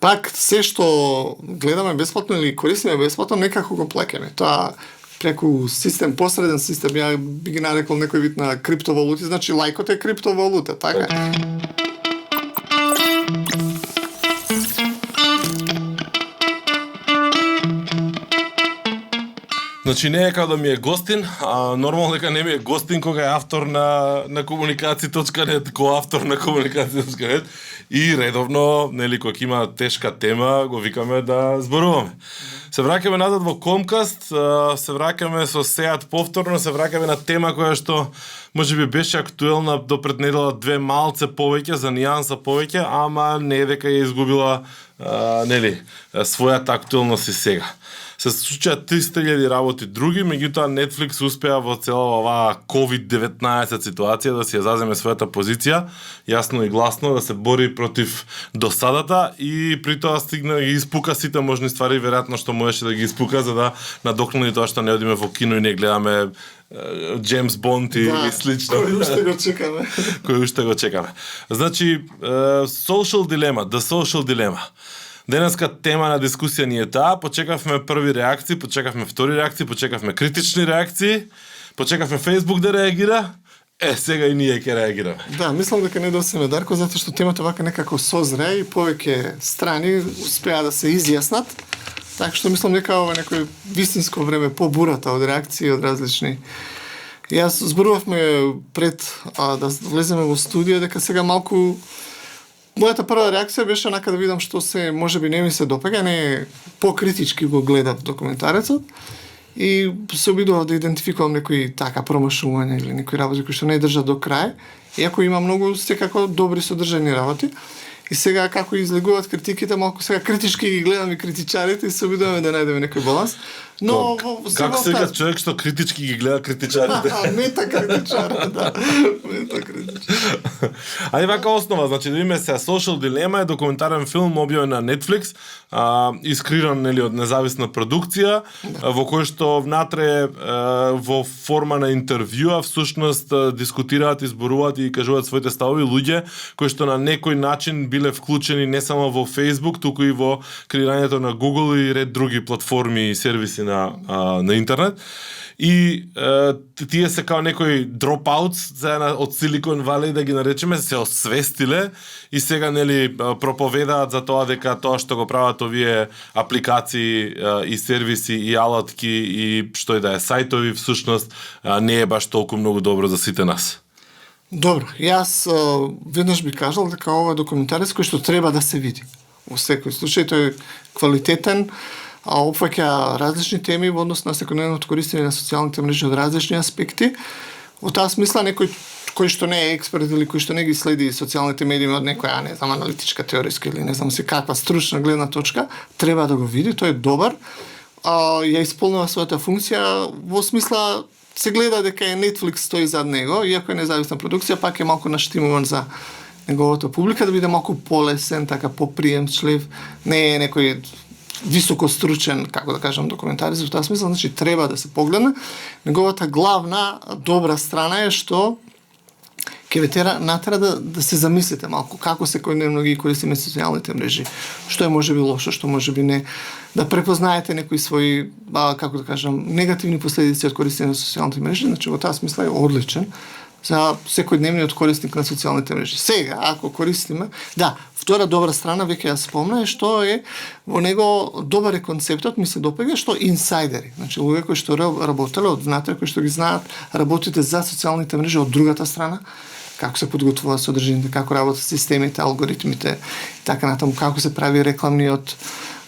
Пак се што гледаме бесплатно или користиме бесплатно, некако го плаќаме. Тоа преку систем, посреден систем, ја би ги нарекол некој вид на криптовалути, значи лајкот е криптовалута, така? Значи не е како да ми е гостин, а нормално дека не ми е гостин кога е автор на комуникаци.нет, коавтор на комуникаци.нет и редовно, нели, кога има тешка тема, го викаме да зборуваме. Се враќаме назад во Комкаст, се враќаме со Сеат повторно, се враќаме на тема која што можеби беше актуелна до пред недела две, малце повеќе, за нијанса повеќе, ама не дека ја изгубила нели својата актуелност и сега. Се случаа 300.000 работи други, меѓутоа Netflix успеа во цела оваа COVID-19 ситуација да си ја заземе својата позиција, јасно и гласно да се бори против досадата и при тоа стигна и испука сите можни ствари веројатно што можеше да ги испука за да надокнали тоа што не одиме во кино и не гледаме Джеймс Бонд и слично. Кој уште го чекаме. Кој уште го чекаме. Значи, social dilemma, the social dilemma. Денеска тема на дискусија ни е таа, почекавме први реакции, почекавме втори реакции, почекавме критични реакции, почекавме Facebook да реагира, сега и ние ќе реагираме. Да, мислам дека не досеме Дарко, затоа што темата вака некако созре и повеќе страни успеа да се изјаснат, така што мислам дека ова е некој вистинско време по-бурата од реакции од различни. Јас зборувавме пред да влеземе во студија дека сега малку мојата прва реакција беше нака да видам што се можеби не ми се допаѓа, не покритички го гледав документарецот и се обидував да идентификувам некои така промашувања или некои работи кои што не држат до крај, иако има многу секако добри содржани работи. И сега како излегуваат критиките, малку сега критички ги гледам и критичарите и се обидуваме да најдеме некој баланс. Но како сега човек што критички ги гледа критичарите? Мета критичар, да. Мета критичар. Ајде вака основа, значи да видиме се Social Dilemma е документарен филм објавен на Netflix, искриран нели од независна продукција, во кој што внатре во форма на интервјуа всушност дискутираат, изборуваат и кажуваат своите ставови луѓе кои што на некој начин биле вклучени не само во Facebook, туку и во креирањето на Google и ред други платформи и сервиси на интернет. И тие се као некои дропаутс од Silicon Valley, да ги наречеме, се освестиле и сега нели проповедаат за тоа дека тоа што го прават овие апликации и сервиси и алатки и што и да е сајтови всушност не е баш толку многу добро за сите нас. Добро, јас веднаш би кажал дека ова е документарец кој што треба да се види. Во секој случај тој е квалитетен, опфаќа различни теми во однос на секојдневното користење на социјалните мрежи од различни аспекти. Во таа смисла некој кој што не е експерт или кој што не ги следи социјалните медии од некоја, не знам, аналитичка, теориска или не знам се каква стручна гледна точка, треба да го види, тој е добар. Ја исполнува својата функција во смисла се гледа дека е Netflix стои зад него, иако е независна продукција, пак е малку наштимуван за неговата публика да биде малку полесен, така поприемчлив, не е некој високо стручен, како да кажам, документарист, во таа смисла, значи треба да се погледне. Неговата главна добра страна е што ќе ве натера да се замислите малку како секојдневно ги користиме социјалните мрежи, што е можеби лошо, што можеби не, да препознаете некои своји, како да кажам, негативни последици од користење на социјалните мрежи, значи во таа смисла е одличен за секојдневниот корисник на социјалните мрежи. Сега, ако користиме, да, втора добра страна, веќе ја спомна, е што е во него добар е концептот, ми се допаѓа, што инсайдери, значи луѓе кои што работеле од внатре, кои што ги знаат работите за социјалните мрежи од другата страна, како се подготвува содржината, како работат системите, алгоритмите, и така натаму, како се прави рекламниот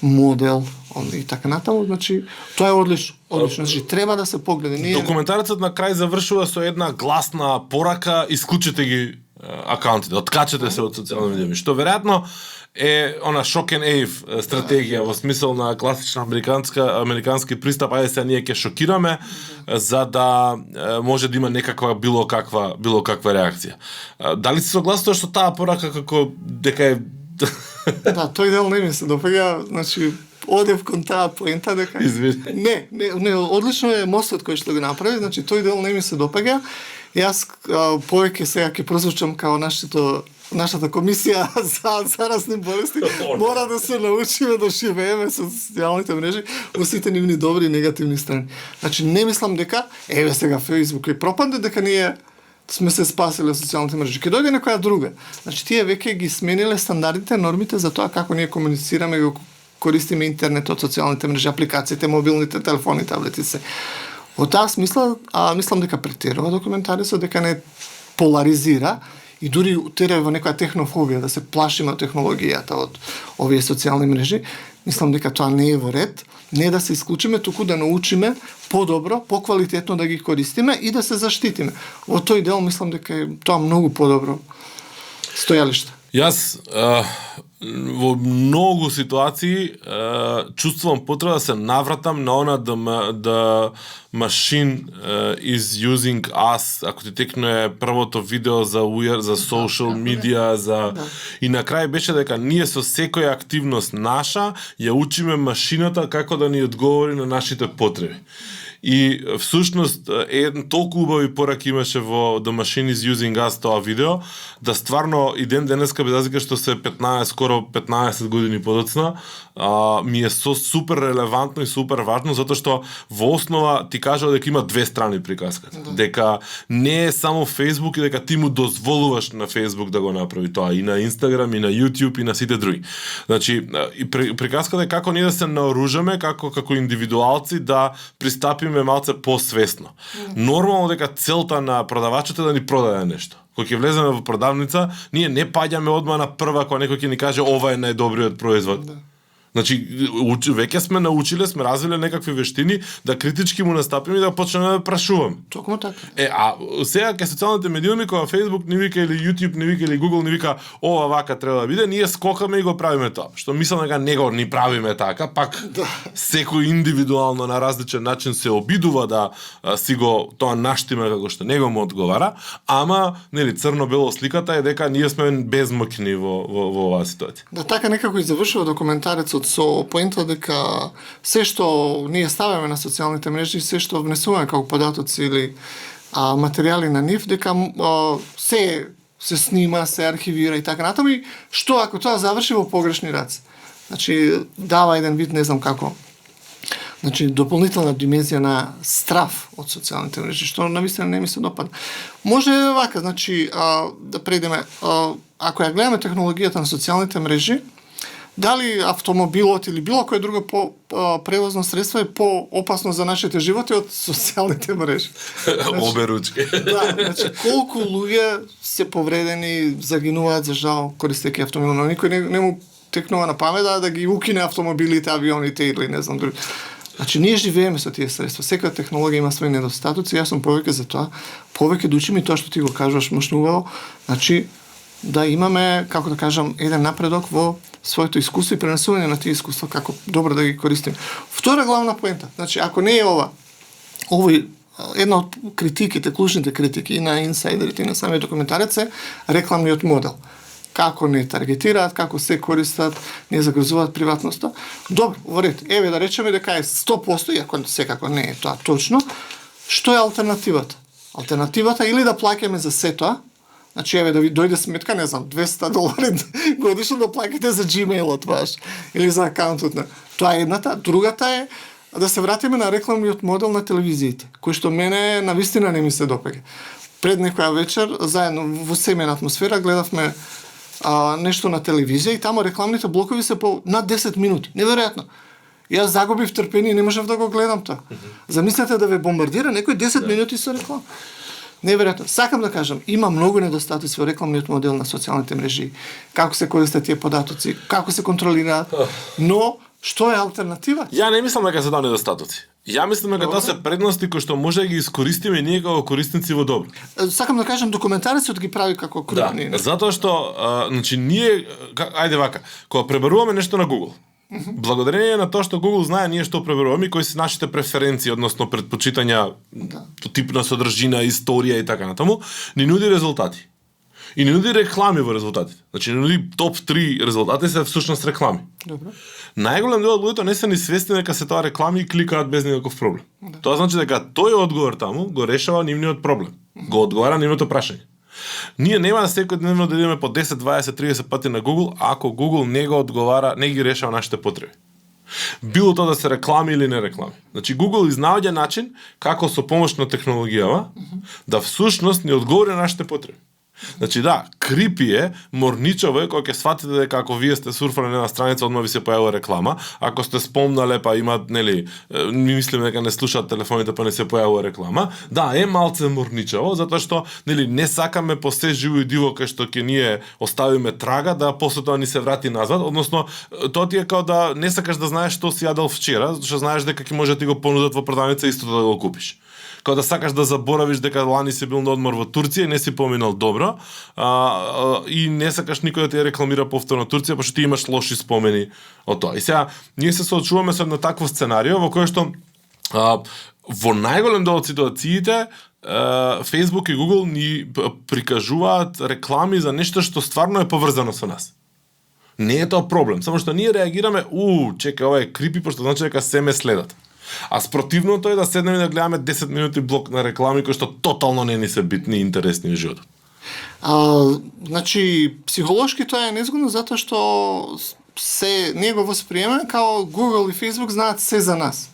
модел, и така натаму, значи тоа е одлично. Значи треба да се погледа. Документарецот на крај завршува со една гласна порака: исклучете ги акаунтите, откачете се од социјални медии, што веројатно е она shock and awe стратегија во смисол на класична американски пристап, ајде сега ние ќе шокираме за да може да има некаква било каква реакција. Дали си согласен што таа порака како дека е Да, тој дел не ми се допаѓа, значи одев кон таа поента дека не, одлично е мостот кој што го направи, значи тој дел не ми се допаѓа. Јас повеќе сега ќе прозвучам као нашето нашата комисија за заразни болести мора да се научиме да живееме со социјалните мрежи во сите нивни добри и негативни страни. Значи не мислам дека еве сега Facebook и пропадне дека ние сме се спасиле од социјалните мрежи. Ке дојде некоја друга. Значи тие веќе ги смениле стандардите, нормите за тоа како ние комуницираме и користиме интернетот, социјалните мрежи, апликациите, мобилните телефони, таблети се. Во таа смисла, мислам дека претерува документарисот, дека не поларизира и дури терува во некоја технофобија, да се плашиме од технологијата, од овие социјални мрежи. Мислам дека тоа не е во ред, не да се исклучиме, туку да научиме подобро, поквалитетно да ги користиме и да се заштитиме. Во тој дел мислам дека е тоа многу подобро стојалиште. Јас во многу ситуации чувствувам потреба да се навратам на она да machine is using us, ако ти текнуе првото видео за social media, и на крај беше дека ние со секоја активност наша ја учиме машината како да ни одговори на нашите потреби. И всушност толку убави пораки имаше во The Machine is Using Us тоа видео, да стварно и ден денеска без разлика што се 15, скоро 15 години подоцна, ми е супер релевантно и супер важно, затоа што во основа ти кажува дека има две страни приказката. Дека не е само Facebook и дека ти му дозволуваш на Facebook да го направи тоа, и на Instagram, и на YouTube, и на сите други. Значи, и приказката е како ние да се наоружаме, како индивидуалци да пристапиме малце посвесно. Нормално дека целта на продавачот е да ни продаде нешто. Кога ќе влеземе во продавница, ние не паѓаме одма на прва кога некој ќе ни каже ова е најдобриот производ. Значи, веќе сме научиле, сме развиле некакви вештини да критички му настапиме и да почнеме да прашуваме. Токму така. Сега кај социјалните медиуми, кога Facebook не вика или YouTube не вика или Google не вика ова вака треба да биде, ние скокаме и го правиме тоа. Што мислам дека не го ни правиме така, пак секој индивидуално на различен начин се обидува да си го тоа наштиме како што него му одговара, ама нели црно-бело сликата е дека ние сме безмокни во оваа ситуација. Да, така некако и завршува документарецот со поента дека се што ние ставаме на социјалните мрежи, се што внесуваме како податоци или материјали на нив, дека се снима, се архивира и така натаму, и што ако тоа заврши во погрешни раце. Значи, дава еден вид, не знам како, значи, дополнителна димензија на страв од социјалните мрежи, што навистина не ми се допада. Може вака, значи, да предеме, ако ја гледаме технологијата на социјалните мрежи, дали автомобилот или било кој друго превозно средство е поопасно за нашите животи од социјалните мрежи. Оберучки. Да, значи колку луѓе се повредени, загинуваат за жал користејќи автомобил, но никој не му текнува на памет да ги укине автомобилите, авионите или не знам други. Значи ние живееме со тие средства. Секоја технологија има своји недостатоци, јас сум повеќе за тоа, повеќе да учиме тоа што ти го кажуваш мощно, значи да имаме, како да кажам, еден напредок во своето искуство и пренесување на тие искуства, како добро да ги користиме. Втора главна поента, значи ако не е овој една од критиките, клучните критики на инсайдерите и на самиот документарец е рекламниот модел. Како не таргетираат, како се користат, не загрозуваат приватноста. Добро, во ред, еве да речеме дека е 100%, иако секако не е тоа точно, што е алтернативата? Алтернативата или да плаќаме за се тоа, значи, еве, да ви дојде сметка, не знам, $200 годишно да плакате за Gmail-от ваш или за акаунтот на. Тоа е едната. Другата е да се вратиме на рекламниот модел на телевизиите, кој што мене навистина не ми се допаѓа. Пред некоја вечер, заедно во семејна атмосфера, гледавме нешто на телевизија и таму рекламните блокови се по над 10 минути. Неверојатно. Јас загубив трпение и не можев да го гледам тоа. Замислете да ве бомбардира некој 10 минути со реклама. Неверојатно. Сакам да кажам, има многу недостатоци во рекламниот модел на социјалните мрежи, како се користат тие податоци, како се контролираат, но што е алтернатива? Ја не мислам дека се тоа недостатоци. Ја мислам дека тоа се предности кои што може да ги искористиме ние како корисници во добро. Сакам да кажам, документарецот ги прави како крупни. Да, затоа што значи ние ајде вака, кога пребаруваме нешто на Google, благодарение на тоа што Google знае ние што пребаруваме и кои се нашите преференции, односно предпочитања, тип на содржина, историја и така натаму, ни нуди резултати. И ни нуди реклами во резултатите. Значи ни нуди топ 3 резултати се всушност реклами. Добро. Најголем дел од луѓето не се ни свесни дека се тоа реклами и кликаат без никаков проблем. Тоа значи дека тој одговор таму го решава нивниот проблем. Го одговара на нивното прашање. Ние нема секојдневно да идеме по 10, 20, 30 пати на Google, ако Google не го одговара, не ги решава нашите потреби. Било тоа да се реклами или не реклами. Значи Google изнаоѓа начин како со помош на технологијава да всушност не одговори на нашите потреби. Значи да, крипи е, морничаво е кога ќе сватите дека ако вие сте сурфали на една страница, одма ви се појавува реклама, ако сте спомнале па имат, нели, ми мислиме дека не слушаат телефоните па не се појавува реклама, да, е малце морничаво, затоа што, нели, не сакаме по се живо и диво кај што ќе ние оставиме трага да после тоа ни се врати назад, односно тоа ти е као да не сакаш да знаеш што си јадел вчера, зашто знаеш дека ќе може да ти го понудат во продавница истото да го купиш. Као да сакаш да заборавиш дека лани си бил на одмор во Турција и не си поминал добро, и не сакаш никој да ти рекламира повторно Турција, пошто ти имаш лоши спомени од тоа. И сега, ние се соочуваме со едно такво сценарио во кое што во најголем дел од ситуациите Facebook и Google ни прикажуваат реклами за нешто што стварно е поврзано со нас. Не е тоа проблем, само што ние реагираме, чека, ова е крипи, пошто значи дека се ме следат. А спротивното е да седнеме да гледаме 10 минути блок на реклами кои што тотално не ни се битни и интересни во животот. Значи, психолошки тоа е незгодно затоа што ние го восприемаме као Google и Facebook знаат се за нас.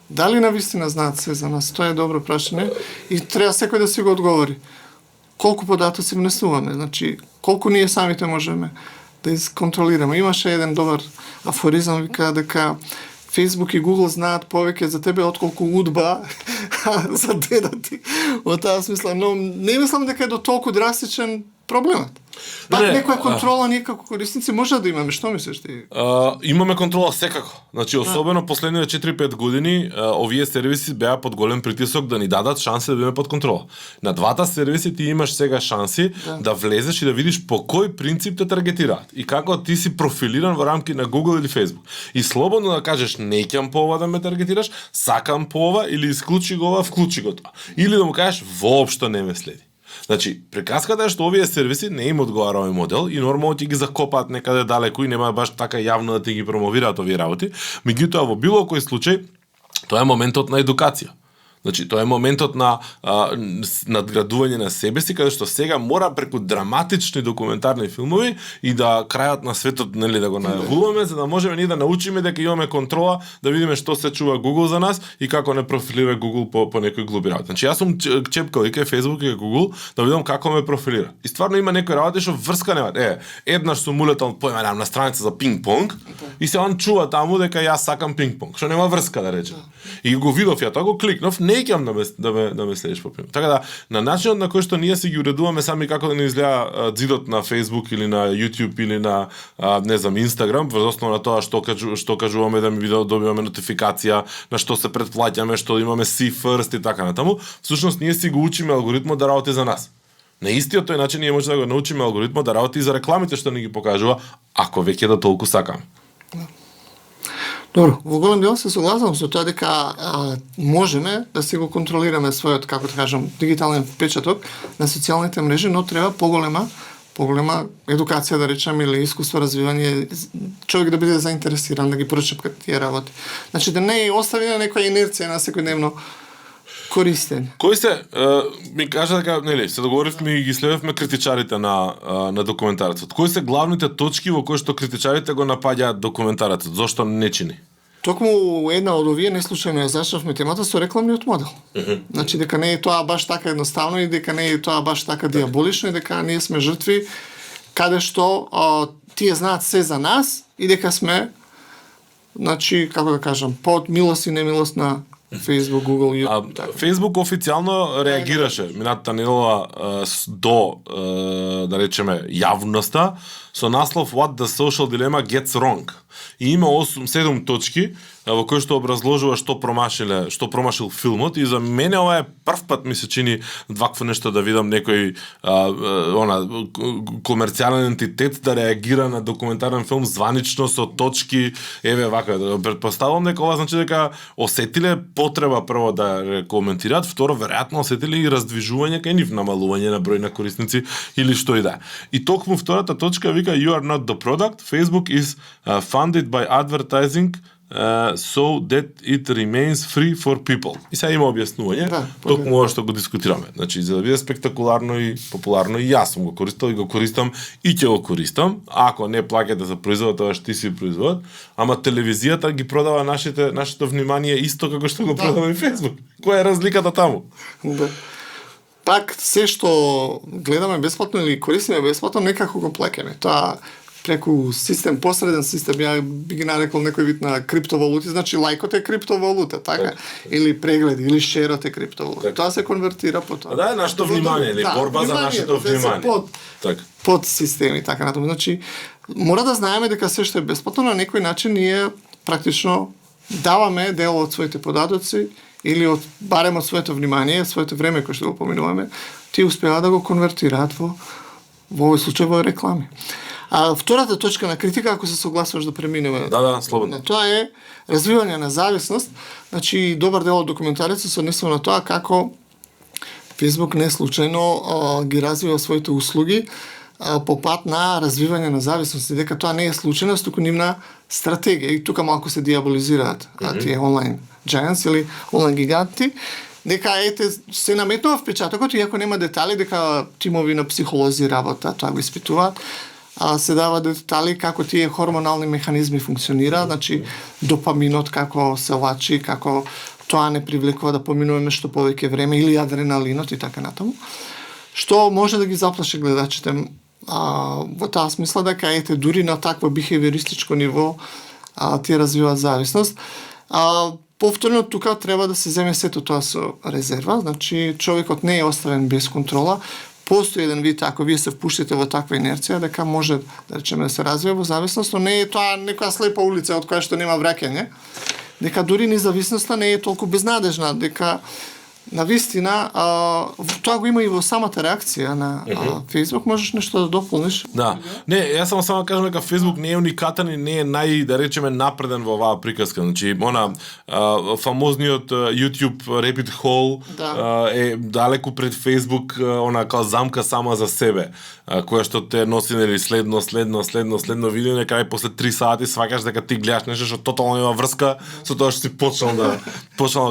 Дали навистина знаат се за нас? Тоа е добро прашање и треба секој да си го одговори. Колку податоци внесуваме, значи колку ние самите можеме да изконтролираме. Имаше еден добар афоризам, вика дека Facebook и Google знаат повеќе за тебе отколку удба за дедати. Во таа смисла, но не мислам дека е до толку драстичен проблемот. Пак некоја контрола ние како корисници може да имаме, што мислиш ти? Имаме контрола секако. Значи особено последните 4-5 години овие сервиси беа под голем притисок да ни дадат шанси да бидеме под контрола. На двата сервиси ти имаш сега шанси да влезеш и да видиш по кој принцип те таргетираат и како ти си профилиран во рамки на Google или Facebook. И слободно да кажеш не ќам по ова да ме таргетираш, сакам по ова или исклучи го ова, вклучи го тоа. Или да му кажеш воопшто не ме следи. Значи, приказката е што овие сервиси не им одговара овој модел и нормално ќе ги закопаат некаде далеку и нема баш така јавно да ти ги промовираат овие работи, меѓутоа во било кој случај тоа е моментот на едукација. Значи, тоа е моментот на надградување на себе си, каде што сега мора преку драматични документарни филмови и да крајот на светот, нели, да го најавуваме, за да можеме ние да научиме дека имаме контрола, да видиме што се чува Google за нас и како не профилира Google по некои глуби работи. Значи, јас сум чепкал и кај Facebook и кај Google да видам како ме профилира. И стварно има некои работи што врска нема. Еднаш сум улетал на страница за пинг-понг и се он чува таму дека јас сакам пинг-понг, што нема врска да рече. И го видов ја тоа, го кликнав, не ќам да ме следиш по пример. Така да, на начинот на кој што ние си ги уредуваме сами како да не изгледа ѕидот на Facebook или на YouTube или на не знам Instagram, врз основа на тоа што кажуваме да ми добиваме нотификација, на што се претплаќаме, што имаме see first и така натаму, всушност ние си го учиме алгоритмот да работи за нас. На истиот тој начин ние може да го научиме алгоритмот да работи и за рекламите што ни ги покажува, ако веќе да толку сакаме. Добро, во голем дел се согласувам со тоа дека можеме да си го контролираме својот, како да кажам, дигитален впечаток на социјалните мрежи, но треба поголема едукација, да речем, или искуство, развивање, човек да биде заинтересиран да ги прочепка тие работи. Значи да не остави на некоја инерција на секојдневно користење. Кои се ми кажа дека, нели, се договоривме и ги следевме критичарите на документарецот. Кои се главните точки во кои што критичарите го напаѓаат документарецот? Зошто не чини? Токму една од овие неслучајно ја зачнавме темата со рекламниот модел. Значи дека не е тоа баш така едноставно и дека не е тоа баш така диаболично и дека ние сме жртви каде што тие знаат се за нас и дека сме, значи, како да кажам, под милост и немилост на Facebook, Google, YouTube. Facebook официјално реагираше минатата недела до, да речеме, јавноста со наслов What the Social Dilemma Gets Wrong. И има 7 точки во кои што образложува што промашил филмот и за мене ова е прв пат ми се чини вакво нешто да видам некој комерцијален ентитет да реагира на документарен филм званично со точки, еве вака. Претпоставувам дека ова значи дека осетиле потреба прво да коментираат, второ веројатно осетиле и раздвижување кај нив, намалување на број на корисници или што и да. И токму втората точка вика You are not the product, Facebook is funded by advertising so that it remains free for people. И сега има објаснување, токму ова што го дискутираме. Значи, за да биде спектакуларно и популарно, и јас сум го користел и го користам и ќе го користам. Ако не плаќате за производот, тоа што ти си производот, ама телевизијата ги продава нашето внимание исто како што го продава и Facebook. Која е разликата таму? Да. Пак се што гледаме бесплатно или користиме бесплатно, некако го плаќаме. Тоа преку систем, посреден систем, ја би ги нарекол некој вид на криптовалути, значи лајкот е криптовалута, така? Или прегледи, или шерот е криптовалута. Тоа се конвертира по тоа. Да, е нашето внимание, или борба за нашето внимание. Под системи, така натаму. Значи, мора да знаеме дека се што е бесплатно, на некој начин ние практично даваме дел од своите податоци или барем од своето внимание, своето време кој што го поминуваме, ти успеа да го конвертираат во овој случај во реклами. А втората точка на критика, ако се согласуваш да преминеме. Да, слободно. Тоа е развивање на зависност. Значи, добар дел од документарецот се однесува на тоа како Facebook не случајно ги развива своите услуги по пат на развивање на зависност, дека тоа не е случајност, туку нивна стратегија. И тука малку се диаболизираат тие онлайн giants или онлайн гиганти, дека се наметнува впечатокот, иако нема детали, дека тимови на психолози работа, тоа го испитуваат, се дава детали како тие хормонални механизми функционира, значи допаминот како се лачи, како тоа не привлекува да поминуваме што повеќе време, или адреналинот и така натаму, што може да ги заплаши гледачите во таа смисла дека дури на такво бихевиористичко ниво тие развиваат зависност. Повторно тука треба да се земе сето тоа со резерва, значи човекот не е оставен без контрола. Постои еден вид, ако вие се впуштите во таква инерција, дека може, да речеме, да се развие во зависност, но не е тоа некоја слепа улица од која што нема враќање, дека дури независноста не е толку безнадежна, дека на вистина тоа го има и во самата реакција на Facebook. Можеш нешто да дополниш? Да. Не, јас само кажам дека Facebook не е уникатен и не е да речеме напреден во оваа приказка. Значи, фамозниот YouTube Rabbit Hole е далеку пред Facebook, као замка сама за себе, која што те носи нели следно видео, на крај после 3 сати сваќаш дека ти гледаш нешто што тотално нема врска со тоа што си почнал да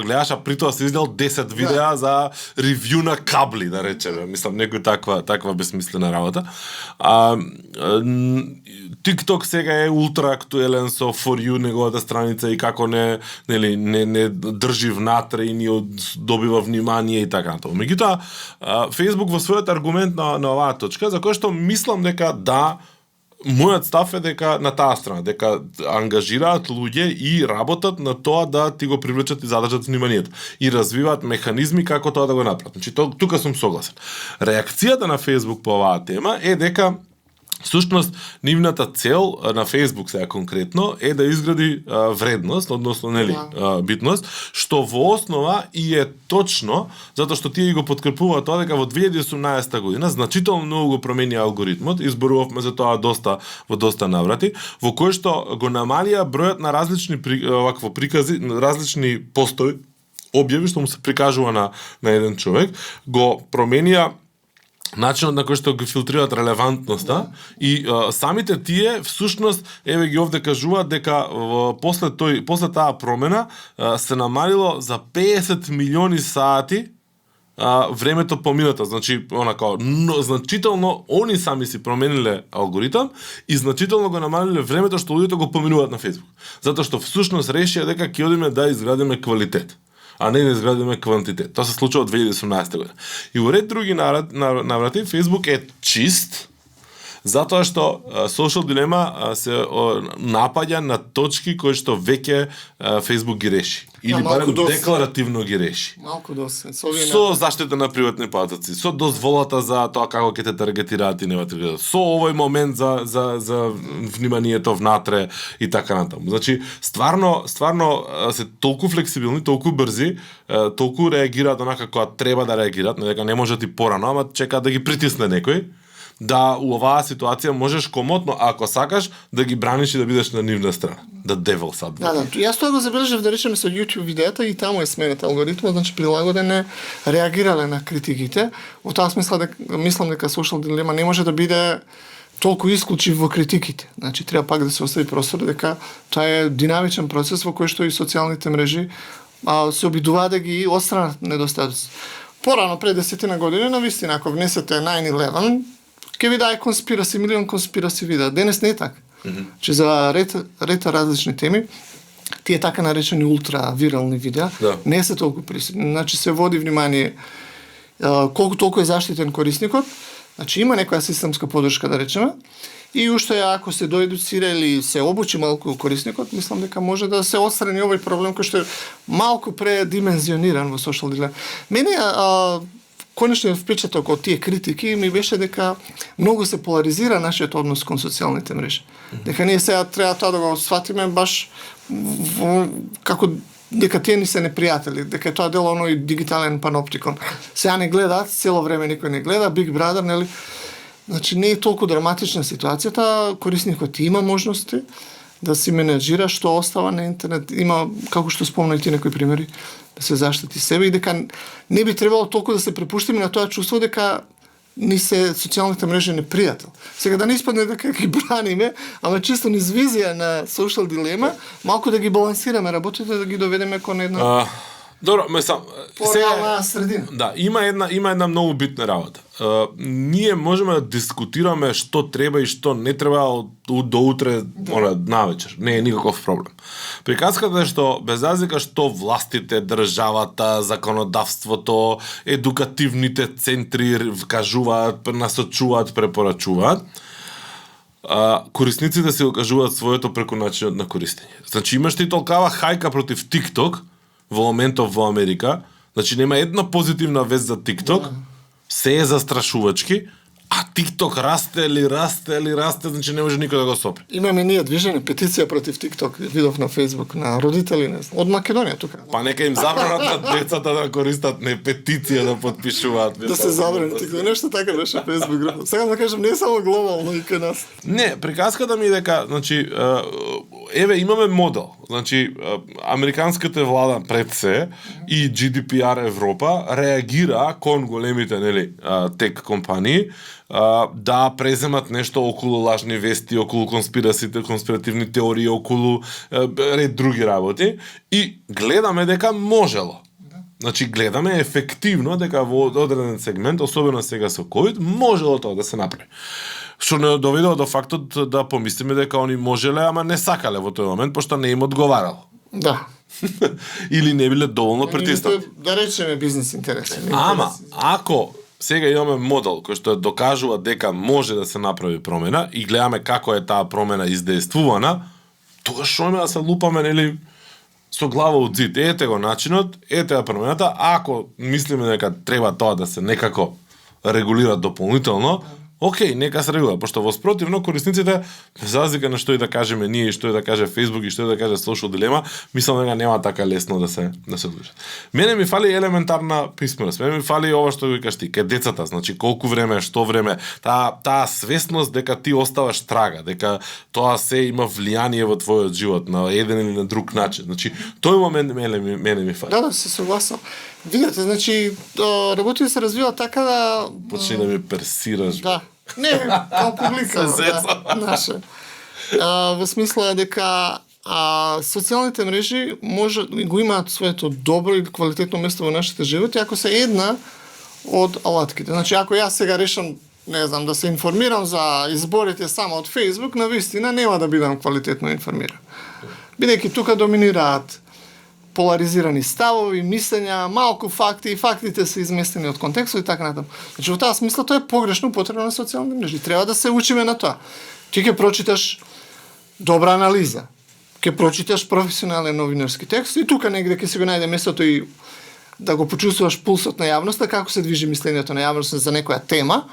гледаш, а при тоа си издел 10 видеа за ревју на кабли, да речеме. Мислам, некој таква безсмислена работа. TikTok сега е ултра актуелен со For You, неговата страница, и како не држи внатре и ни добива внимание и така натаму. Меѓутоа, Facebook во својот аргумент на оваа точка, за кој што мислам дека мојот став е дека на таа страна, дека ангажираат луѓе и работат на тоа да ти го привлечат и задржат вниманието и развиваат механизми како тоа да го направат. Значи, тука сум согласен. Реакцијата на Facebook по оваа тема е дека всушност нивната цел на Facebook сега конкретно е да изгради вредност, односно битност, што во основа и е точно затоа што тие го подкрепуваат тоа дека во 2018 година значително многу го промени алгоритмот, изборувавме за тоа во доста наврати, во кој што го намалија бројот на различни прикази, различни постои, објави што му се прикажува на еден човек, го променија начинот на кој што ги филтрираат релевантноста и самите тие всушност ги овде кажуваат дека после таа промена се намалило за 50 милиони сати времето поминато, значи значително они сами си промениле алгоритам и значително го намалиле времето што луѓето го поминуваат на Facebook. Затоа што всушност решија дека ќе одиме да изградиме квалитет, а не да изградиме квантитет. Тоа се случува од 2018 година. И во ред други наврати, Facebook е чист, затоа што Social Dilemma се напаѓа на точки кои што веќе Facebook ги реши. Или барем декларативно ги реши. Малку доста. Со заштита на приватни податоци, со дозволата за тоа како ќе те таргетираат и нема таргетираат, со овој момент за вниманието внатре и така натаму. Значи, стварно се толку флексибилни, толку брзи, толку реагираат онака како треба да реагираат, дека не може ти порано, ама чека да ги притисне некој, да у оваа ситуација можеш комотно, ако сакаш, да ги браниш и да бидеш на нивна страна. Да devil's advocate. Да, јас тоа го забележав, да речеме, со YouTube видеата и таму е сменет алгоритмот, значи прилагоден реагирале на критиките. Во таа смисла мислам дека Social Dilemma не може да биде толку исклучив во критиките. Значи треба пак да се остави простор дека тоа е динамичен процес во кој што и социјалните мрежи се обидуваат да ги отстранат недостатоци. Порано пред 10 години навистина ако внесете 9/11 ќе ви даде милион конспираси видеа. Денес не е така. Че за ред различни теми тие така наречени ултравирални видеа не се толку присутни. Значи се води внимание колку толку е заштитен корисникот. Значи има некоја системска поддршка да речеме и уште ако се доедуцира или се обучи малку корисникот, мислам дека може да се отстрани овој проблем кој што е малку предимензиониран во social дилема. Мене конечниот впечаток од тие критики ми беше дека многу се поларизира нашиот однос кон социјалните мрежи. Дека ние сега треба тоа да го сватиме баш како дека тие ни се непријатели, дека тоа дел оној дигитален паноптикон. Сега не гледаат, цело време никој не гледа, Big Brother, нели? Значи не е толку драматична ситуацијата, корисникот има можности да си менеджира што остава на интернет, има, како што спомна и ти некои примери, да се заштити себе и дека не би требало толку да се препуштиме на тоа чувство дека ни се социјалните мрежи непријател. Сега да не испадне дека ги браниме, ама чисто низ визија на social дилема, малку да ги балансираме работите, да ги доведеме кон една Добро, реална средина. Да, има една многу битна работа. Ние можеме да дискутираме што треба и што не треба до утре, навечер. Не е никаков проблем. Приказката е што без разлика што властите, државата, законодавството, едукативните центри кажуваат, насочуваат, препорачуваат, корисниците се окажуваат своето преку начинот на користење. Значи имаш ти толкава хајка против TikTok во моментов во Америка, значи нема една позитивна вест за TikTok, се е застрашувачки, а TikTok расте, значи не може никој да го стопи. Имаме ние движење, петиција против TikTok, видов на Facebook, на родители, не знам, од Македонија тука. Па нека им забранат на децата да користат, не петиција да потпишуваат. Да се забрани TikTok, нешто така беше Facebook група. Сега да кажам, не е само глобално и кај нас. Не, приказката ми е дека, значи, еве имаме модел. Значи, американската влада пред се и GDPR Европа реагира кон големите, нели, тек компании, да преземат нешто околу лажни вести, околу конспиративни теории, околу ред други работи и гледаме дека можело. Значи гледаме ефективно дека во одреден сегмент, особено сега со COVID, можело тоа да се направи. Што не доведува до фактот да помислиме дека они можеле, ама не сакале во тој момент, пошто не им одговарало. Да. Или не биле доволно притиснати. Да речеме бизнес интереси. Ама, ако сега имаме модел кој што докажува дека може да се направи промена и гледаме како е таа промена издействувана, тогаш што да се лупаме, нели, со глава од зид. Ете го начинот, ете ја промената, ако мислиме дека треба тоа да се некако регулира дополнително, окей, нека се регулира, пошто во спротивно корисниците, без разлика на што и да кажеме ние, и што и да каже Facebook и што и да каже Social Dilemma, мислам дека нема така лесно да се одлучат. Мене ми фали елементарна писменост, мене ми фали ова што ви кажеш ти, кај децата, значи колку време, што време, таа свесност дека ти оставаш трага, дека тоа се има влијание во твојот живот на еден или на друг начин. Значи тој момент мене ми фали. Да, се согласам. Видете, значи работите се развива така да почни да ми персираш. Да. Не, као публика. Да, наша. Во смисла дека социјалните мрежи може го имаат своето добро и квалитетно место во нашите животи ако се една од алатките. Значи ако јас сега решам, не знам, да се информирам за изборите само од Facebook, навистина нема да бидам квалитетно информиран. Бидејќи тука доминираат поларизирани ставови, мислења, малку факти и фактите се изместени од контекстот и така натаму. Значи во таа смисла тоа е погрешно употреба на социјални мрежи. Треба да се учиме на тоа. Ти ќе прочиташ добра анализа, ќе прочиташ професионален новинарски текст и тука негде ќе се го најде местото и да го почувствуваш пулсот на јавноста, како се движи мислењето на јавноста за некоја тема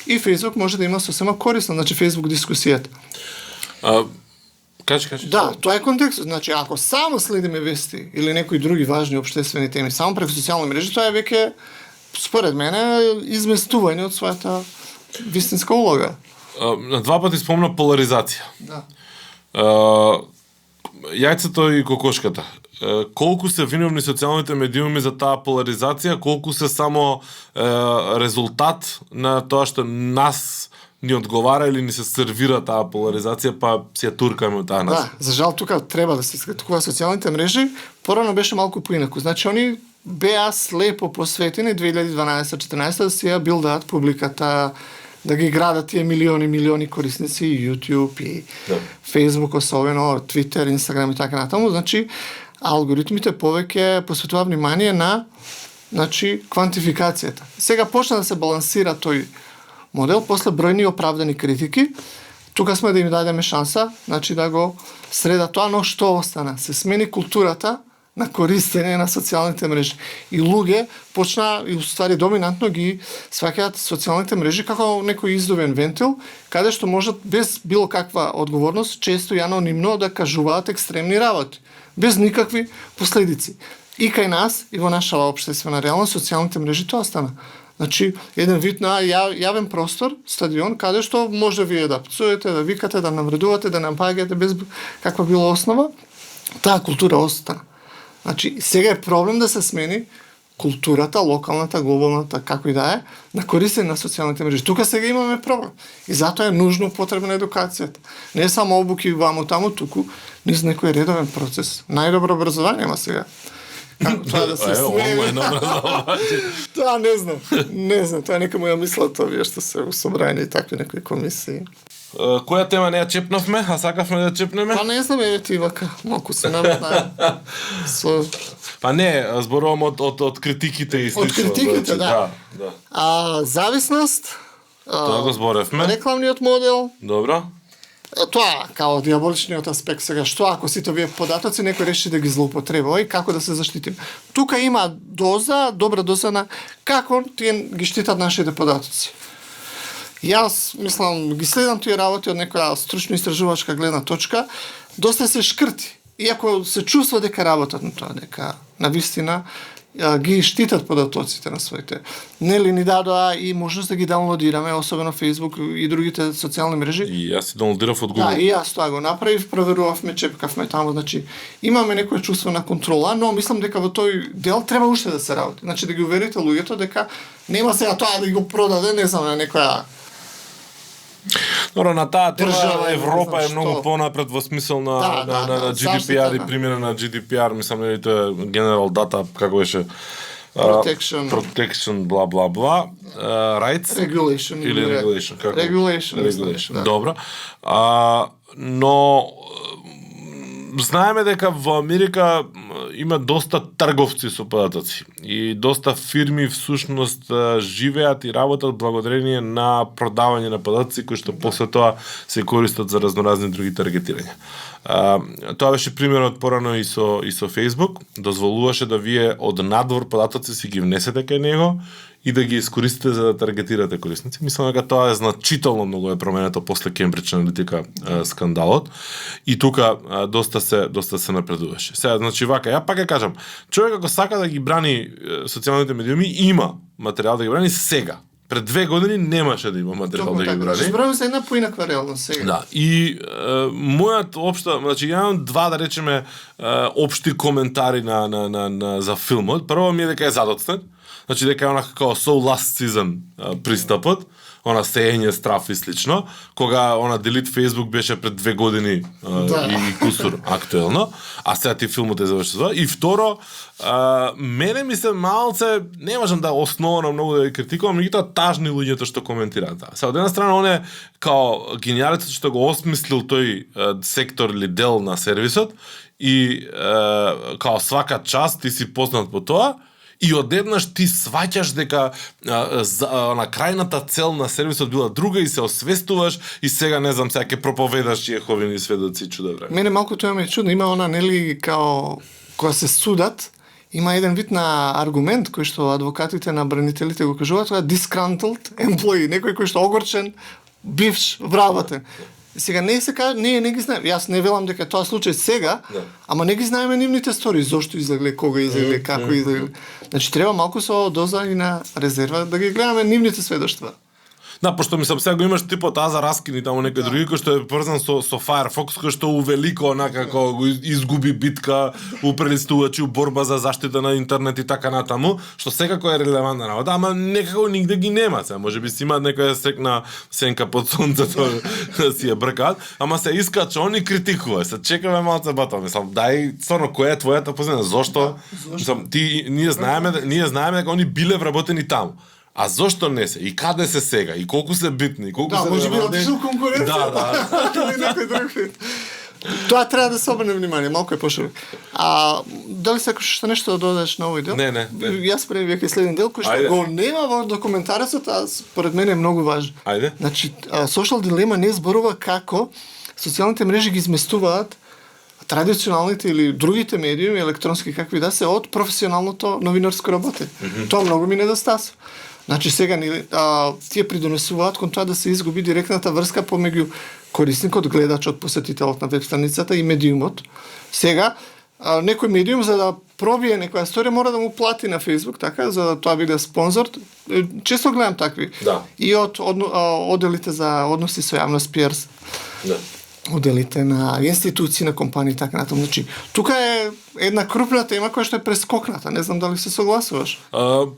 и Facebook може да има сосема корисно, значи Facebook дискусијата. Кажи. Да, тоа е контекстот. Значи, ако само следиме вести или некои други важни општествени теми само преку социјални мрежи, тоа е веќе, според мене, изместување од својата вистинска улога. На два пати спомна поларизација. Да. Јајцето и кокошката. Колку се виновни социјалните медиуми за таа поларизација, колку се само резултат на тоа што нас ни одговара или ни се сервира таа поларизација, па си ја туркаме од таа Да, нас. за жал тука треба да се искатукува социјалните мрежи, порано беше малку поинаку. Значи они беа слепо посветени 2012-14 да си ја билдаат публиката, да ги градат тие милиони корисници и YouTube и Да. Facebook особено, Twitter, Instagram и така натаму. Значи алгоритмите повеќе посветува внимание на квантификацијата. Сега почна да се балансира тој модел после бројни оправдани критики. Тука сме да им дадеме шанса, да го среда тоа, но што остана? Се смени културата на користење на социјалните мрежи. И луѓе почна, и уствари доминантно ги сваќаат социјалните мрежи како некој издувен вентил, каде што можат без било каква одговорност, често и анонимно да кажуваат екстремни работи, без никакви последици. И кај нас, и во наша општествена реалност, социјалните мрежи тоа стана. Значи, еден вид на јавен простор, стадион, каде што може вие да пцуете, да викате, да навредувате, да напаѓате без каква било основа, таа култура остана. Значи, сега е проблем да се смени културата, локалната, глобалната, како и да е, на користење на социјалните мрежи. Тука сега имаме проблем. И затоа е нужно потребна едукацијата. Не само обуки ваму таму, туку низ некој редовен процес. Најдобро образование има сега. Како тоа да се смени? Онлайн образование. Тоа не знам, тоа нека му ја мислат овие што се усобраени и такви некои комисии. Која тема не ја чепнавме, а сакавме да ја чепнеме? Па не знам, еве ти вака, малку се наметна. Па не, зборувам од критиките и слично. Од критиките, да. Зависност, Тоа го зборевме. рекламниот модел, Добро. тоа као диаболичниот аспект сега, што ако сите овие податоци некој реши да ги злоупотребува и како да се заштитим. Тука има добра доза на како тие ги штитат нашите податоци. Јас, мислам, ги следам тие работи од некоја стручно-истражувачка гледна точка, доста се шкрти. Иако се чувства дека работат на тоа, дека навистина ги штитат податоците на своите. Нели ни дадоа и можност да ги даунлодираме, особено Facebook и другите социјални мрежи. И јас си даунлодирав од Google. Да, и јас тоа го направив, проверувавме, чепкавме таму, значи имаме некој чувство на контрола, но мислам дека во тој дел треба уште да се работи. Значи да ги уверите луѓето дека нема сега тоа да го продаде, не знам, на некоја Добро, на таа тема држава, Европа не е знам многу што. понапред во смисол на Да, GDPR заштита, и да. примера на GDPR, мислам нели тоа е General Data, како беше Protection, бла бла бла, rights regulation или regulation, како? Regulation, да. Добро. Но знаеме дека во Америка има доста трговци со податоци и доста фирми всушност живеат и работат благодарение на продавање на податоци кои што после тоа се користат за разноразни други таргетирања. Тоа беше примерот порано и со Facebook, дозволуваше да вие од надвор податоци си ги внесете кај него и да ги искористите за да таргетирате корисници. Мислам дека тоа е значително многу е променето после Кембридж аналитика скандалот и тука доста се напредуваше. Сега, значи вака, ја пак ја кажам, човек ако сака да ги брани социјалните медиуми, има материјал да ги брани сега. Пред 2 години немаше да има материјал да ги брани. Зборуваме за една поинаква реалност сега. Да, и мојот општа, значи имам два да речеме општи коментари за филмот. Прво ми е дека е задоцнет. Значи дека е онака како so last season пристапот, она сеење страф и слично, кога она Delete Facebook беше пред 2 години и кусур актуелно, а сега ти филмот е завршува. И второ, мене ми се малце, не можам да основано многу да ги критикувам, меѓутоа тажни луѓето што коментираат. Сега од една страна он е као гениалецот што го осмислил тој сектор или дел на сервисот и као свака част ти си познат по тоа, и одеднаш ти сваќаш дека на крајната цел на сервисот била друга и се освестуваш и сега не знам, сега ќе проповедаш Јеховини сведоци чудо време. Мене малку тоа ме е чудно, има она нели као кога се судат, има еден вид на аргумент кој што адвокатите на бранителите го кажуваат, тоа е disgruntled employee, некој кој што огорчен, бивш вработен. Сега не се кажа, не ги знаеме. Јас не велам дека тоа случај сега, ама не ги знаеме нивните стори, зошто излегле, кога излегле, како излегле. Значи треба малку со доза и на резерва да ги гледаме нивните сведоштва. Да, пошто мислам сега го имаш типот Аза Раскин и таму некој други кој што е поврзан со Firefox, кој што увелико онака како го изгуби битка у прелистувачи, у борба за заштита на интернет и така натаму, што секако е релевантна работа, ама некако нигде ги нема се. Можеби си имаат некоја секна сенка под сонцето да си ја бркаат, ама се искаат што они критикува. Се чекаме малце батал, мислам, дај стварно која е твојата позиција? Зошто? Мислам, ние знаеме дека они биле вработени таму. А зошто не се? И каде се сега? И колку се битни? И колку да, се може би отишол конкуренција. Да. Или некој друг вид. Тоа треба да се обрне внимание, малку е поширок. Дали сакаш што нешто да додадеш на овој дел? Не. Јас пред веќе следен дел кој што го нема во документарецот, а според мене е многу важен. Ајде. Значи, Social Dilemma не зборува како социјалните мрежи ги изместуваат традиционалните или другите медиуми, електронски какви да се, од професионалното новинарско работење. Тоа многу ми недостасува. Значи сега тие придонесуваат кон тоа да се изгуби директната врска помеѓу корисникот, гледачот, посетителот на веб страницата и медиумот. Сега некој медиум за да пробие некоја историја мора да му плати на Facebook, така, за да тоа биде спонзор. Често гледам такви. Да. И од оделите за односи со јавност, PR. Да. Оделите на институции, на компании, така натаму. Значи, тука е една крупна тема која што е прескокната. Не знам дали се согласуваш.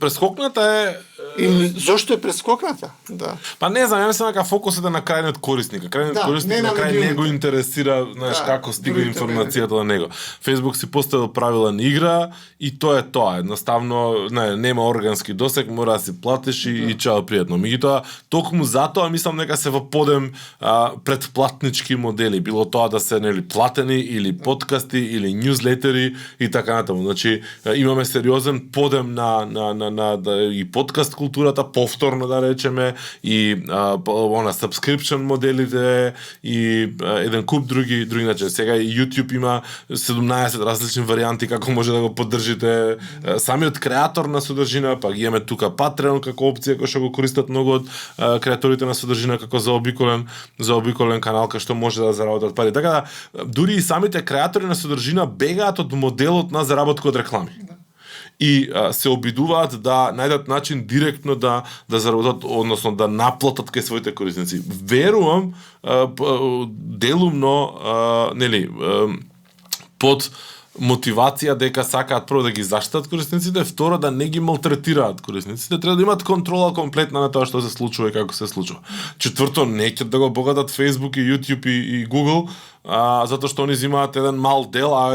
Прескокната е... Или зошто е прескокната? Да. Па не знам, ја мислам дека фокусот е на крајниот корисник. Крајниот корисник на крај не го интересира, знаеш, како стига информацијата до него. Facebook си поставил правилен игра и тоа е тоа. Едноставно, нема органски досег, мора да си платиш и чао пријатно. Меѓутоа, токму затоа мислам дека се во подем предплатнички модели, било тоа да се платени или подкасти или ньюзлетери и така натаму. Значи имаме сериозен подем на и подкаст културата, повторно да речеме, и subscription моделите и еден куп други начини. Сега и YouTube има 17 различни варијанти како може да го поддржите самиот креатор на содржина, па ги имаме тука Patreon како опција која што го користат многу од креаторите на содржина како заобиколен канал кај што може да заработат пари. Така да дури и самите креатори на содржина бегаат од моделот на заработка од реклами. И се обидуваат да најдат начин директно да заработат, односно да наплатат кај своите корисници. Верувам делумно под мотивација дека сакаат прво да ги заштитат корисниците, второ да не ги малтретираат корисниците, треба да имаат контрола комплетна на тоа што се случува и како се случува. Четврто, неќат да го богатат Facebook и YouTube и Google, затоа што они земаат еден мал дел, а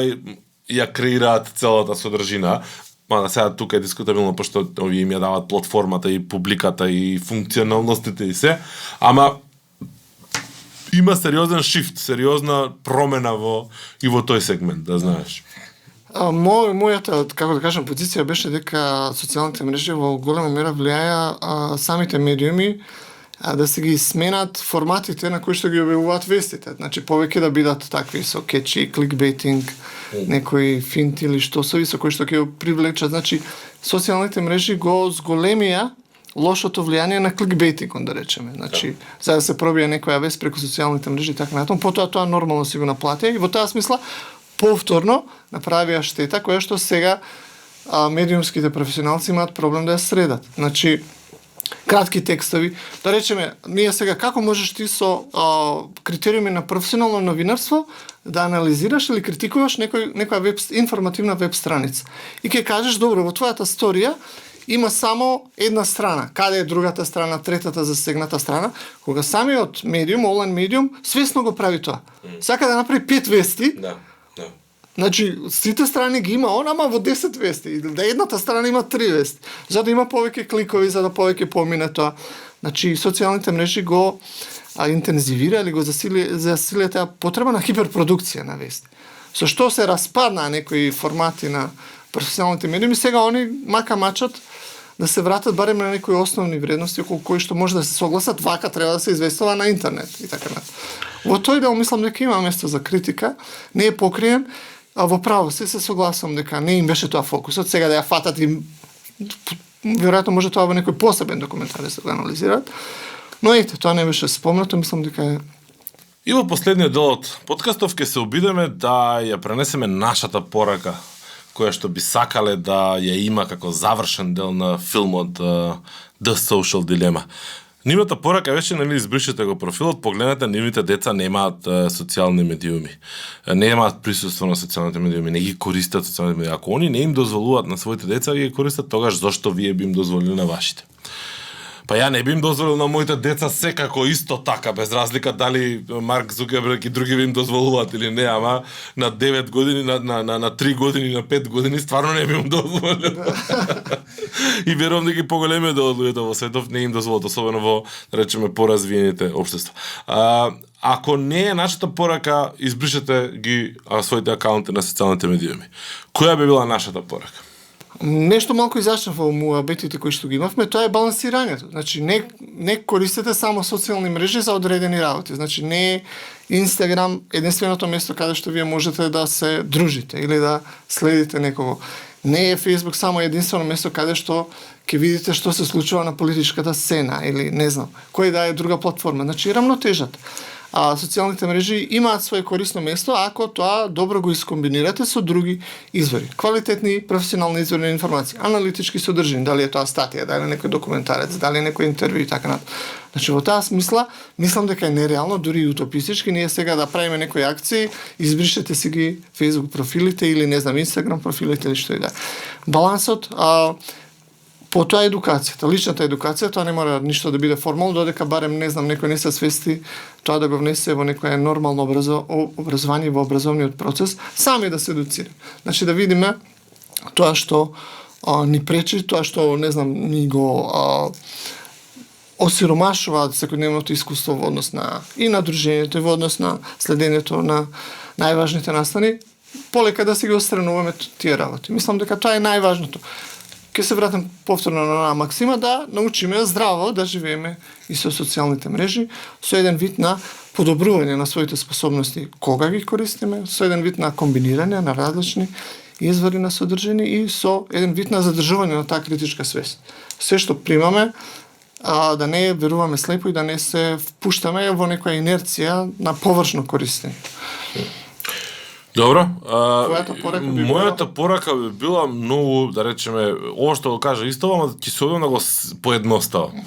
ја креираат целата содржина. Мада сега тука е дискутабилно, пошто овие им ја дават платформата и публиката и функционалностите и се, ама има сериозен шифт, сериозна промена во тој сегмент, да знаеш. Мојата, како да кажам, позиција беше дека социјалните мрежи во голема мера влијаја самите медиуми да се ги сменат форматите на кои што ги објавуваат вестите. Значи, повеќе да бидат такви со кетчи, кликбейтинг, некои финти или штосови со кои што ќе привлечат. Значи, социјалните мрежи го зголемија лошото влијание на кликбейтингот, да речеме. Значи, за да се пробие некоја вест преку социјалните мрежи и така натаму, потоа тоа нормално си го наплатија и во таа смисла повторно направија штета која што сега медиумските професионалци имаат проблем да ја средат. Значи, кратки текстови. Да речеме, ние сега како можеш ти со критериуми на професионално новинарство да анализираш или критикуваш некоја информативна веб страница. И ќе кажеш, добро, во твојата сторија има само една страна. Каде е другата страна, третата засегната страна? Кога самиот медиум, онлайн медиум, свесно го прави тоа. Сака да направи 5 вести. Да. Значи, сите страни ги има он, ама во 10 вести. Да едната страна има 3 вести. За да има повеќе кликови, за да повеќе помине тоа. Значи, социјалните мрежи го интензивира или го засилија таа потреба на хиперпродукција на вести. Со што се распадна некои формати на професионалните медиуми, сега они мачат да се вратат барем на некои основни вредности околу кои што може да се согласат, вака треба да се известува на интернет и така натаму. Во тој дел мислам дека има место за критика, не е покриен, а во право се согласувам дека не им беше тоа фокусот, сега да ја фатат и веројатно може тоа во некој посебен документар да се го анализираат. Но ете, тоа не беше спомнато, мислам дека е. И во последниот дел од подкастов ќе се обидеме да ја пренесеме нашата порака, која што би сакале да ја има како завршен дел на филмот The Social Dilemma. Нивната порака беше, нели, избришете го профилот, погледнете, нивните деца немаат социјални медиуми. Немаат присуство на социјалните медиуми, не ги користат социјалните медиуми. Ако они не им дозволуваат на своите деца да ги користат, тогаш зошто вие би им дозволили на вашите? Па ја не би им дозволил на моите деца секако исто така, без разлика дали Марк Зукерберг и други би им дозволуваат или не, ама на 9 години, на 3 години, на 5 години, стварно не би им дозволил. И верувам дека поголемиот дел од луѓето во светов не им дозволат, особено во, да речеме, поразвиените општества. Ако не е нашата порака, избришете ги своите акаунти на социјалните медиуми. Која би била нашата порака? Нешто малку изашна во муабетите кои што ги имавме, тоа е балансирањето. Значи, не користете само социјални мрежи за одредени работи. Значи, не е Инстаграм единственото место каде што вие можете да се дружите или да следите некого. Не е Фејсбук само единствено место каде што ќе видите што се случува на политичката сцена или не знам, која да е друга платформа. Значи, рамнотежата. А социјалните мрежи имаат свое корисно место ако тоа добро го искомбинирате со други извори. Квалитетни професионални извори на информација, аналитички содржини, дали е тоа статија, дали е некој документарец, дали е некој интервју и така натаму. Значи во таа смисла, мислам дека е нереално, дури и утопистички, ние сега да правиме некои акции, избришете си ги Facebook профилите или не знам Instagram профилите или што и да. Балансот, потоа едукацијата, личната едукација, тоа не мора ништо да биде формално, додека барем, не знам, некој не се свести тоа да го внесе во некоја нормално образование, во образовниот процес, сами да се едуцира. Значи да видиме тоа што ни пречи, тоа што, не знам, ни го осиромашуваат секојдневното искуство во однос на и на дружењето, и во однос на следењето на најважните настани, полека да се ги отстрануваме тие работи. Мислам дека тоа е најважното. Ке се вратам повторно на онаа максима да научиме здраво да живееме и со социјалните мрежи, со еден вид на подобрување на своите способности кога ги користиме, со еден вид на комбинирање на различни извори на содржини и со еден вид на задржување на таа критичка свест. Се што примаме, да не веруваме слепо и да не се впуштаме во некоја инерција на површно користење. Добро. Мојата порака би била многу, да речеме, ова што го кажа исто, ама ќе се одам да го поедноставам.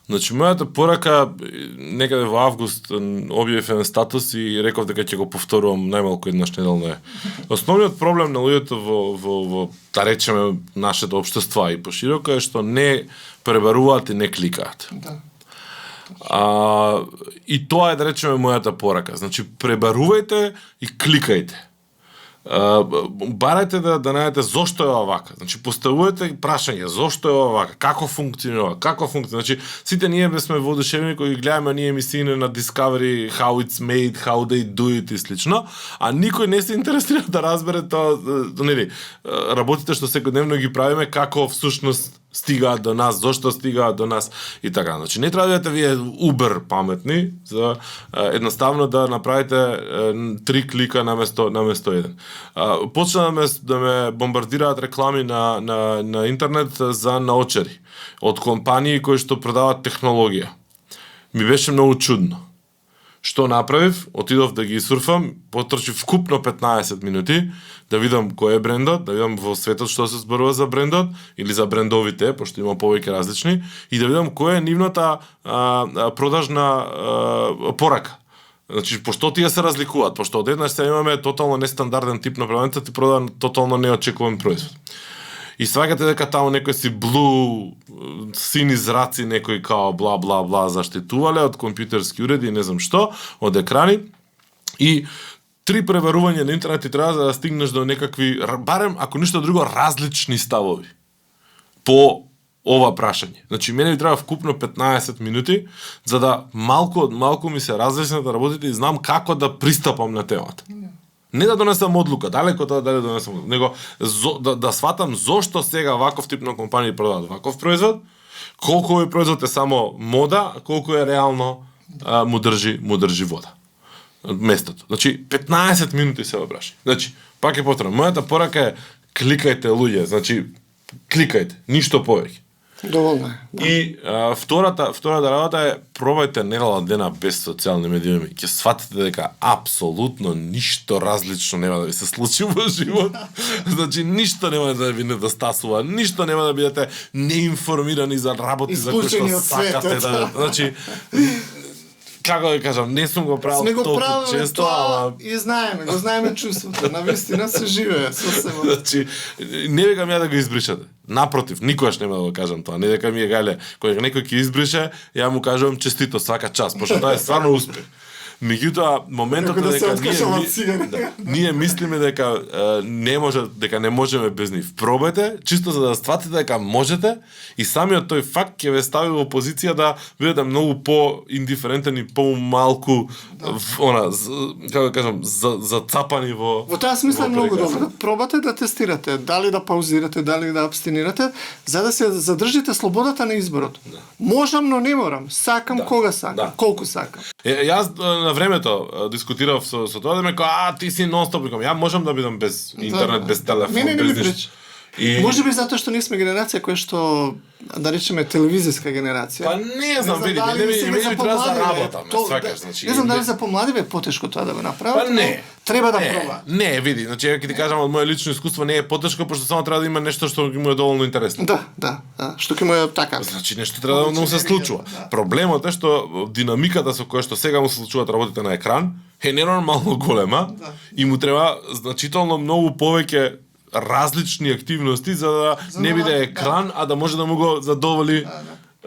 Значи, мојата порака, некаде во август објавив еден статус и реков дека ќе го повторувам најмалку еднаш неделно е. Основниот проблем на луѓето во да речеме, нашето општество и пошироко е што не пребаруваат и не кликаат. Да. И тоа е, да речеме, мојата порака. Значи, пребарувајте и кликајте. Барајте да најдете зошто е ова вака. Значи, поставувајте прашање, зошто е ова вака, како функционира, Значи, сите ние сме воодушевени кои гледаме ние емисии на Discovery, how it's made, how they do it и слично, а никој не се интересира да разбере тоа, нели, работите што секојдневно ги правиме, како всушност стигаат до нас, зошто стигаат до нас и така. Значи, не треба да бидете вие убер паметни за едноставно да направите 3 клика наместо еден. Почна да ме бомбардираат реклами на интернет за научари од компании кои што продаваат технологија. Ми беше многу чудно. Што направив? Отидов да ги сурфам, потрчив вкупно 15 минути, да видам кој е брендот, да видам во светот што се зборува за брендот, или за брендовите, пошто има повеќе различни, и да видам која е нивната продажна порака. Значи, пошто тие се разликуваат, пошто одеднаш се имаме тотално нестандарден тип на продавница, ти продава тотално неочекуван производ. И сваќате дека таму некој си блу, сини зраци, некој као бла бла бла заштитувале од компјутерски уреди и не знам што, од екрани. И 3 преварувања на интернет и треба да стигнеш до некакви, барем ако ништо друго, различни ставови по ова прашање. Значи, мене ми треба вкупно 15 минути, за да малку ми се различната работите и знам како да пристапам на темата. Не да донесам одлука, далеко да донесам одлука, него да сватам зошто сега ваков тип на компании продаваат ваков производ, колку овој производ е само мода, колку е реално му држи вода. Местото. Значи, 15 минути се обраши. Значи, пак е потребно. Мојата порака е кликајте луѓе, значи, кликајте, ништо повеќе. Доволно е. Да. И втората работа е пробајте недела дена без социјални медиуми. Ќе сватите дека апсолутно ништо различно нема да ви се случи во живот. Значи ништо нема да ви недостасува, ништо нема да бидете неинформирани за работи за кои што Исклучени од сакате светот. да, значи како да кажам, не сум го правил Сме го толку правиле често, тоа ама и го знаеме чувството. Навистина се живее сосема. значи, не викам ја да го избришете. Напротив, никогаш нема да го кажам тоа. Не дека ми е гале, кога некој ќе избрише, ја му кажувам честито свака час, пошто тоа е стварно успех. Меѓутоа, моментот Како е да се дека откажам од цигари. ние мислиме дека не можеме без нив. Пробајте, чисто за да сватите дека можете и самиот тој факт ќе ве стави во позиција да бидете многу по-индиферентен и по-малку како да кажам, зацапани во Во таа смисла е во многу преказ. добро. Пробате да тестирате, дали да паузирате, дали да абстинирате, за да се задржите слободата на изборот. Можам, но не морам. Сакам кога сакам, Да. колку сакам. Јас на времето дискутирав со тоа да ме кажа, ти си нон-стоп, викам, ја можам да бидам без интернет, Да. без телефон, Не ми без пречи. ништо. И Може би затоа што ние сме генерација која што, да речеме, телевизиска генерација. Па не знам, види, дали не ми сега за треба за помладиве, работа, ме то- сваќаш, значи. Не знам дали за помладиве е потешко тоа да го направат. Па не. но Треба да Не, проба. Не, види, значи ќе ти кажам од моје лично искуство не е потешко, пошто само треба да има нешто што му е доволно интересно. Да. Што ќе му е така. Значи нешто треба да му се случува. Да. Проблемот е што динамиката со која што сега му се случуваат работите на екран е ненормално голема и му треба значително многу повеќе различни активности за да не да- биде екран, а да може да му го задоволи.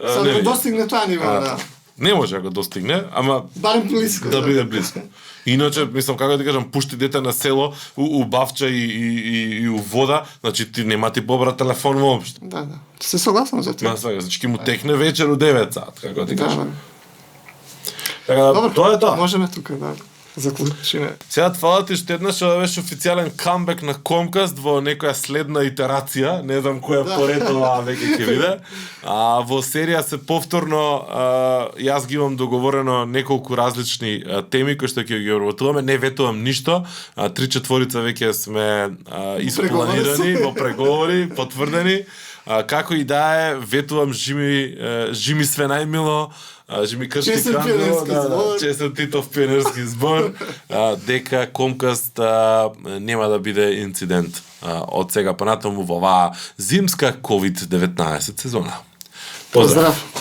Само не да види. достигне тоа ниво, да. Не може да го достигне, ама Барем близко. да биде близко. Иначе, мислам, како да ти кажам, пушти дете на село, у бавча и у вода, значи ти нема ти побра телефон воопшто. Да. Се согласам за тоа. Значи ќе му текне вечер у 9 сат, како да ти Да, кажам. да. Така, Добро, тоа е тоа. Можеме тука да заклучиме. Сега фала ти што еднаш да беше официјален камбек на Comcast во некоја следна итерација, не знам која поред ова веќе ќе биде. Во серија се повторно јас ги имам договорено неколку различни теми кои што ќе ги вработуваме, не ветувам ништо. 3/4 веќе сме испланирани во преговори, потврдени. Како и да е, ветувам Жими све најмило, Жими Кршки Честит Кандило, пионерски збор. честит Титов пионерски збор, дека Comcast нема да биде инцидент од сега понатаму во оваа зимска COVID-19 сезона. Поздрав.